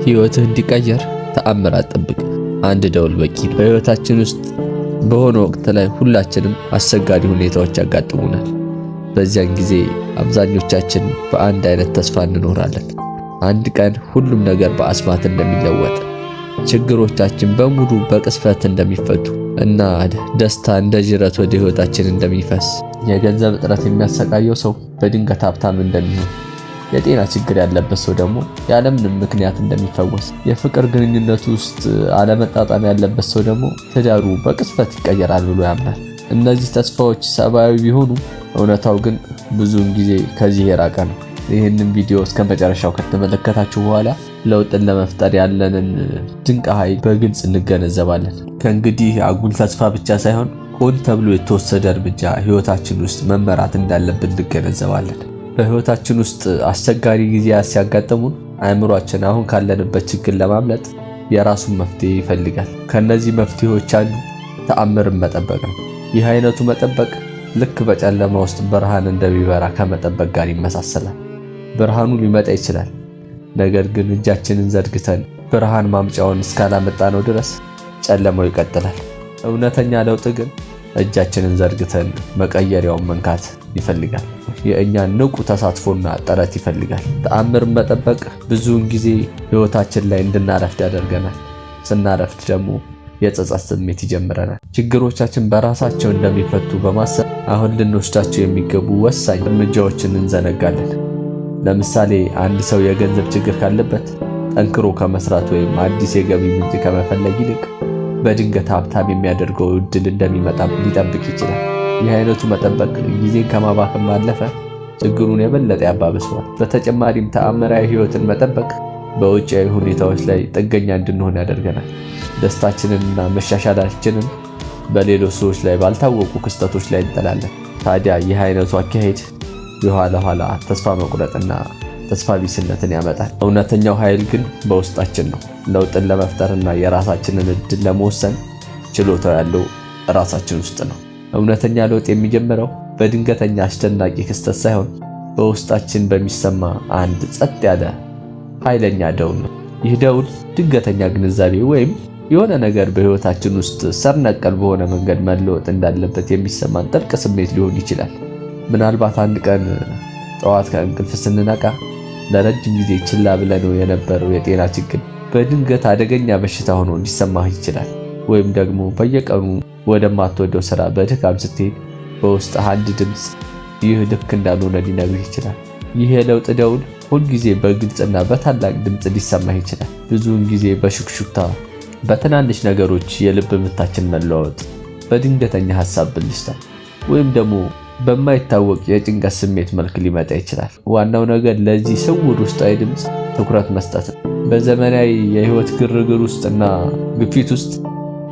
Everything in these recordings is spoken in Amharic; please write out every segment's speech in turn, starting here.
ህይወትህ እንዲቀየር ተአምር አትጠብቅ። አንድ ደውል በቂ ነው። በህይወታችን ውስጥ በሆነ ወቅት ላይ ሁላችንም አስቸጋሪ ሁኔታዎች ያጋጥሙናል። በዚያን ጊዜ አብዛኞቻችን በአንድ አይነት ተስፋ እንኖራለን። አንድ ቀን ሁሉም ነገር በአስማት እንደሚለወጥ፣ ችግሮቻችን በሙሉ በቅስፈት እንደሚፈቱ እና ደስታ እንደ ጅረት ወደ ህይወታችን እንደሚፈስ፣ የገንዘብ እጥረት የሚያሰቃየው ሰው በድንገት ሀብታም እንደሚሆን፣ የጤና ችግር ያለበት ሰው ደግሞ ያለምንም ምክንያት እንደሚፈወስ፣ የፍቅር ግንኙነቱ ውስጥ አለመጣጣም ያለበት ሰው ደግሞ ትዳሩ በቅጽበት ይቀየራል ብሎ ያምናል። እነዚህ ተስፋዎች ሰብአዊ ቢሆኑ እውነታው ግን ብዙውን ጊዜ ከዚህ የራቀ ነው። ይህንን ቪዲዮ እስከ መጨረሻው ከተመለከታችሁ በኋላ ለውጥን ለመፍጠር ያለንን ድንቅ ኃይል በግልጽ እንገነዘባለን። ከእንግዲህ አጉል ተስፋ ብቻ ሳይሆን ሆን ተብሎ የተወሰደ እርምጃ ህይወታችን ውስጥ መመራት እንዳለብን እንገነዘባለን። በህይወታችን ውስጥ አስቸጋሪ ጊዜያት ሲያጋጥሙን አእምሯችን አሁን ካለንበት ችግር ለማምለጥ የራሱን መፍትሄ ይፈልጋል። ከነዚህ መፍትሄዎች አንዱ ተአምርን መጠበቅ ነው። ይህ አይነቱ መጠበቅ ልክ በጨለማ ውስጥ ብርሃን እንደሚበራ ከመጠበቅ ጋር ይመሳሰላል። ብርሃኑ ሊመጣ ይችላል፣ ነገር ግን እጃችንን ዘርግተን ብርሃን ማምጫውን እስካላመጣነው ድረስ ጨለማው ይቀጥላል። እውነተኛ ለውጥ ግን እጃችንን ዘርግተን መቀየሪያውን መንካት ይፈልጋል። የእኛን ንቁ ተሳትፎና ጥረት ይፈልጋል። ተአምርን መጠበቅ ብዙውን ጊዜ ህይወታችን ላይ እንድናረፍድ ያደርገናል። ስናረፍድ ደግሞ የጸጸት ስሜት ይጀምረናል። ችግሮቻችን በራሳቸው እንደሚፈቱ በማሰብ አሁን ልንወስዳቸው የሚገቡ ወሳኝ እርምጃዎችን እንዘነጋለን። ለምሳሌ አንድ ሰው የገንዘብ ችግር ካለበት ጠንክሮ ከመስራት ወይም አዲስ የገቢ ምንጭ ከመፈለግ ይልቅ በድንገት ሀብታም የሚያደርገው እድል እንደሚመጣ ሊጠብቅ ይችላል። ይህ አይነቱ መጠበቅ ጊዜን ከማባከን ባለፈ ችግሩን የበለጠ ያባብሰዋል። በተጨማሪም ተአምራዊ ህይወትን መጠበቅ በውጫዊ ሁኔታዎች ላይ ጥገኛ እንድንሆን ያደርገናል። ደስታችንንና መሻሻላችንን በሌሎች ሰዎች ላይ ባልታወቁ ክስተቶች ላይ እንጥላለን። ታዲያ ይህ አይነቱ አካሄድ የኋላ ኋላ ተስፋ መቁረጥና ተስፋ ቢስነትን ያመጣል። እውነተኛው ኃይል ግን በውስጣችን ነው። ለውጥን ለመፍጠርና የራሳችንን እድል ለመወሰን ችሎታው ያለው ራሳችን ውስጥ ነው። እውነተኛ ለውጥ የሚጀምረው በድንገተኛ አስደናቂ ክስተት ሳይሆን በውስጣችን በሚሰማ አንድ ጸጥ ያለ ኃይለኛ ደውል ነው። ይህ ደውል ድንገተኛ ግንዛቤ ወይም የሆነ ነገር በህይወታችን ውስጥ ስር ነቀል በሆነ መንገድ መለወጥ እንዳለበት የሚሰማን ጥልቅ ስሜት ሊሆን ይችላል። ምናልባት አንድ ቀን ጠዋት ከእንቅልፍ ስንነቃ ለረጅም ጊዜ ችላ ብለነው የነበረው የጤና ችግር በድንገት አደገኛ በሽታ ሆኖ ሊሰማህ ይችላል። ወይም ደግሞ በየቀኑ ወደማትወደው ስራ በድካም ስትሄድ በውስጥ አንድ ድምፅ ይህ ልክ እንዳልሆነ ሊነግርህ ይችላል። ይህ የለውጥ ደውል ሁልጊዜ በግልጽና በታላቅ ድምፅ ሊሰማህ ይችላል። ብዙውን ጊዜ በሹክሹክታ፣ በትናንሽ ነገሮች የልብ ምታችን መለዋወጥ፣ በድንገተኛ ሐሳብ ብልሽታ ወይም ደግሞ በማይታወቅ የጭንቀት ስሜት መልክ ሊመጣ ይችላል። ዋናው ነገር ለዚህ ስውር ውስጣዊ ድምፅ ትኩረት መስጠት ነው። በዘመናዊ የህይወት ግርግር ውስጥና ግፊት ውስጥ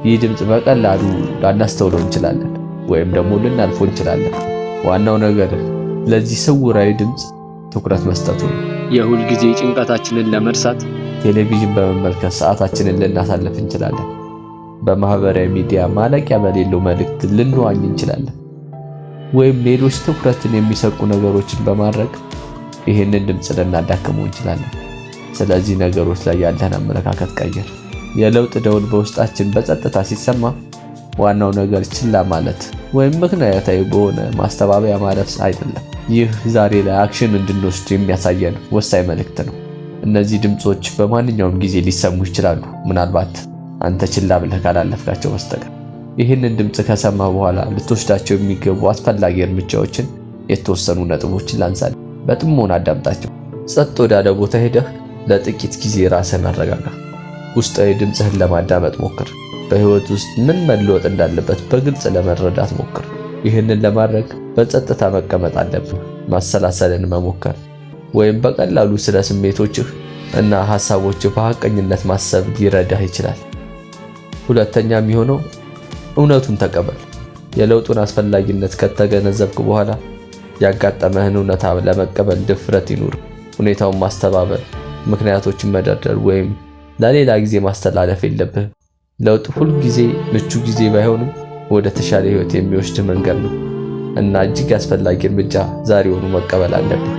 ይህ ድምፅ በቀላሉ ላናስተውለው እንችላለን ወይም ደግሞ ልናልፎ እንችላለን። ዋናው ነገር ለዚህ ስውራዊ ድምፅ ትኩረት መስጠቱ ነው። የሁል ጊዜ ጭንቀታችንን ለመርሳት ቴሌቪዥን በመመልከት ሰዓታችንን ልናሳልፍ እንችላለን። በማህበራዊ ሚዲያ ማለቂያ በሌለው መልእክት ልንዋኝ እንችላለን። ወይም ሌሎች ትኩረትን የሚሰጡ ነገሮችን በማድረግ ይህንን ድምፅ ልናዳክመው እንችላለን። ስለዚህ ነገሮች ላይ ያለን አመለካከት ቀይር። የለውጥ ደውል በውስጣችን በጸጥታ ሲሰማ ዋናው ነገር ችላ ማለት ወይም ምክንያታዊ በሆነ ማስተባበያ ማለፍ አይደለም። ይህ ዛሬ ላይ አክሽን እንድንወስድ የሚያሳየን ወሳኝ መልእክት ነው። እነዚህ ድምጾች በማንኛውም ጊዜ ሊሰሙ ይችላሉ፣ ምናልባት አንተ ችላ ብለህ ካላለፍካቸው በስተቀር። ይህንን ድምፅ ከሰማ በኋላ ልትወስዳቸው የሚገቡ አስፈላጊ እርምጃዎችን የተወሰኑ ነጥቦችን ላንሳል። በጥሞና አዳምጣቸው። ጸጥ ወዳለ ቦታ ሄደህ ለጥቂት ጊዜ ራስህን አረጋጋ። ውስጣዊ ድምፅህን ለማዳመጥ ሞክር። በህይወት ውስጥ ምን መለወጥ እንዳለበት በግልጽ ለመረዳት ሞክር። ይህንን ለማድረግ በጸጥታ መቀመጥ አለብህ። ማሰላሰልን መሞከር ወይም በቀላሉ ስለ ስሜቶችህ እና ሐሳቦችህ በሐቀኝነት ማሰብ ሊረዳህ ይችላል። ሁለተኛ የሚሆነው እውነቱን ተቀበል። የለውጡን አስፈላጊነት ከተገነዘብክ በኋላ ያጋጠመህን እውነታ ለመቀበል ድፍረት ይኑር። ሁኔታውን ማስተባበል፣ ምክንያቶችን መደርደር ወይም ለሌላ ጊዜ ማስተላለፍ የለብህም። ለውጥ ሁል ጊዜ ምቹ ጊዜ ባይሆንም ወደ ተሻለ ህይወት የሚወስድ መንገድ ነው እና እጅግ አስፈላጊ እርምጃ ዛሬውኑ መቀበል አለብህ።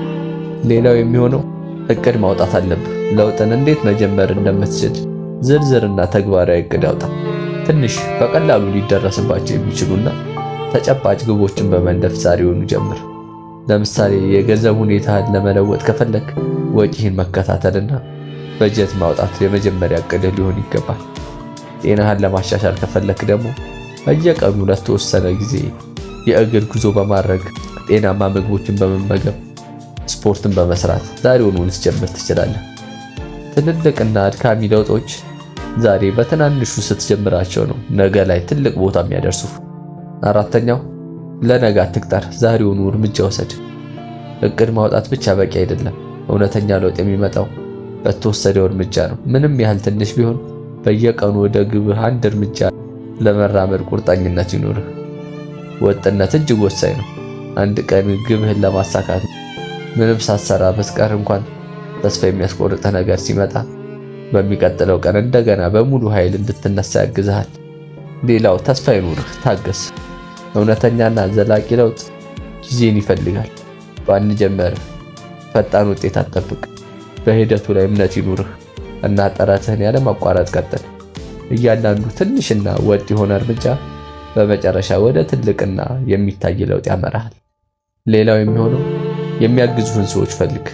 ሌላው የሚሆነው እቅድ ማውጣት አለብህ። ለውጥን እንዴት መጀመር እንደምትችል ዝርዝርና ተግባራዊ እቅድ አውጣ። ትንሽ በቀላሉ ሊደረስባቸው የሚችሉና ተጨባጭ ግቦችን በመንደፍ ዛሬውኑ ጀምር። ለምሳሌ የገንዘብ ሁኔታህን ለመለወጥ ከፈለክ ወጪህን መከታተልና በጀት ማውጣት የመጀመሪያ እቅድህ ሊሆን ይገባል። ጤናህን ለማሻሻል ከፈለክ ደግሞ በየቀኑ ለተወሰነ ጊዜ የእግር ጉዞ በማድረግ ጤናማ ምግቦችን በመመገብ ስፖርትን በመስራት ዛሬውኑ ልትጀምር ትችላለህ። ትልልቅና አድካሚ ለውጦች ዛሬ በትናንሹ ስትጀምራቸው ነው ነገ ላይ ትልቅ ቦታ የሚያደርሱ። አራተኛው ለነገ አትቅጠር፣ ዛሬውኑ እርምጃ ወሰድ። እቅድ ማውጣት ብቻ በቂ አይደለም። እውነተኛ ለውጥ የሚመጣው በተወሰደው እርምጃ ነው። ምንም ያህል ትንሽ ቢሆን በየቀኑ ወደ ግብህ አንድ እርምጃ ለመራመድ ቁርጠኝነት ይኖርህ። ወጥነት እጅግ ወሳኝ ነው። አንድ ቀን ግብህን ለማሳካት ምንም ሳትሰራ በስቀር እንኳን ተስፋ የሚያስቆርጥ ነገር ሲመጣ በሚቀጥለው ቀን እንደገና በሙሉ ኃይል እንድትነሳ ያግዝሃል። ሌላው ተስፋ ይኑርህ፣ ታገስ። እውነተኛና ዘላቂ ለውጥ ጊዜን ይፈልጋል። ባንጀመር ፈጣን ውጤት አትጠብቅ። በሂደቱ ላይ እምነት ይኑርህ እና ጥረትህን ያለማቋረጥ ቀጥል። እያንዳንዱ ትንሽና ወጥ የሆነ እርምጃ በመጨረሻ ወደ ትልቅና የሚታይ ለውጥ ያመራሃል። ሌላው የሚሆነው የሚያግዙህን ሰዎች ፈልግ።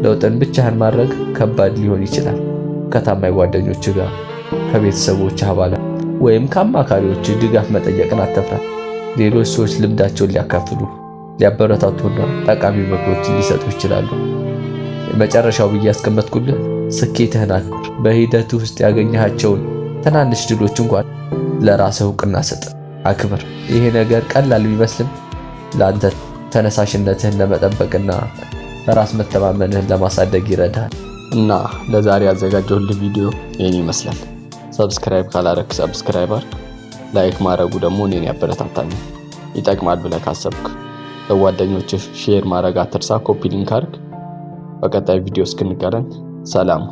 ለውጥን ብቻህን ማድረግ ከባድ ሊሆን ይችላል። ከታማኝ ጓደኞችህ ጋር፣ ከቤተሰቦችህ አባላት ወይም ከአማካሪዎች ድጋፍ መጠየቅን አትፍራ። ሌሎች ሰዎች ልምዳቸውን ሊያካፍሉ፣ ሊያበረታቱና ጠቃሚ ምክሮችን ሊሰጡ ይችላሉ። መጨረሻው ብዬ ያስቀመጥኩልህ ስኬትህን አክብር። በሂደቱ ውስጥ ያገኘሃቸውን ትናንሽ ድሎች እንኳን ለራስህ እውቅና ስጥ፣ አክብር። ይሄ ነገር ቀላል ቢመስልም ለአንተ ተነሳሽነትህን ለመጠበቅና በራስ መተማመንህን ለማሳደግ ይረዳል። እና ለዛሬ ያዘጋጀሁልህ ቪዲዮ ይህን ይመስላል። ሰብስክራይብ ካላረክ ሰብስክራይብ አድርግ። ላይክ ማድረጉ ደግሞ እኔን ያበረታታኛል። ይጠቅማል ብለህ ካሰብክ ለጓደኞችህ ሼር ማድረግ አትርሳ። ኮፒ ሊንክ አድርግ። በቀጣይ ቪዲዮ እስክንገናኝ ሰላም።